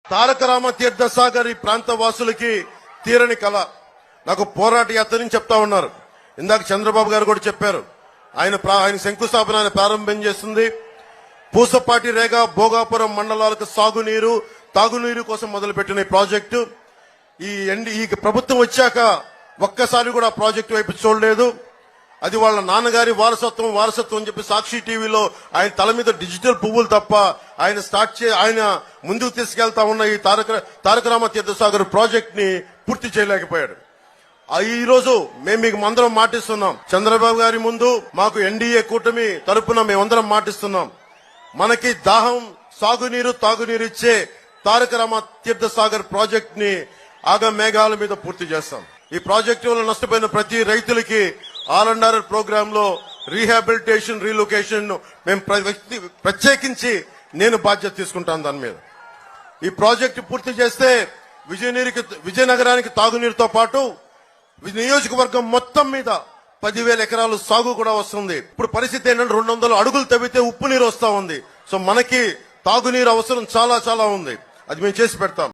తారక రామ తీర్థ సాగర్ ఈ ప్రాంత వాసులకి తీరని కళ. నాకు పోరాట యాత్రని చెప్తా ఉన్నారు. ఇందాక చంద్రబాబు గారు కూడా చెప్పారు. ఆయన శంకుస్థాపన ప్రారంభం చేస్తుంది. పూసపాటి రేగ భోగాపురం మండలాలకు సాగునీరు తాగునీరు కోసం మొదలుపెట్టిన ఈ ప్రాజెక్టు ఈ ప్రభుత్వం వచ్చాక ఒక్కసారి కూడా ప్రాజెక్టు వైపు చూడలేదు. అది వాళ్ళ నాన్నగారి వారసత్వం అని చెప్పి సాక్షి టీవీలో ఆయన తల మీద డిజిటల్ పువ్వులు తప్ప ఆయన ముందుకు తీసుకెళ్తా ఉన్న ఈ తారక రామ తీర్థసాగర్ ప్రాజెక్ట్ ని పూర్తి చేయలేకపోయాడు. ఈ రోజు మేము మీకు అందరం మాటిస్తున్నాం. చంద్రబాబు గారి ముందు మాకు ఎన్డీఏ కూటమి తరపున మేమందరం మాటిస్తున్నాం. మనకి దాహం సాగునీరు తాగునీరు ఇచ్చే తారక రామ తీర్థసాగర్ ప్రాజెక్ట్ ని ఆగ మేఘాల మీద పూర్తి చేస్తాం. ఈ ప్రాజెక్టు వల్ల నష్టపోయిన ప్రతి రైతులకి R&R ప్రోగ్రామ్ లో రీహాబిలిటేషన్ రీలొకేషన్ మేము ప్రత్యేకించి నేను బాధ్యత తీసుకుంటాను. దాని మీద ఈ ప్రాజెక్టు పూర్తి చేస్తే విజయనగరానికి తాగునీరుతో పాటు నియోజకవర్గం మొత్తం మీద 10,000 ఎకరాలు సాగు కూడా వస్తుంది. ఇప్పుడు పరిస్థితి ఏంటంటే 200 అడుగులు తవ్వితే ఉప్పు నీరు వస్తా ఉంది. సో మనకి తాగునీరు అవసరం చాలా చాలా ఉంది. అది మేము చేసి పెడతాం.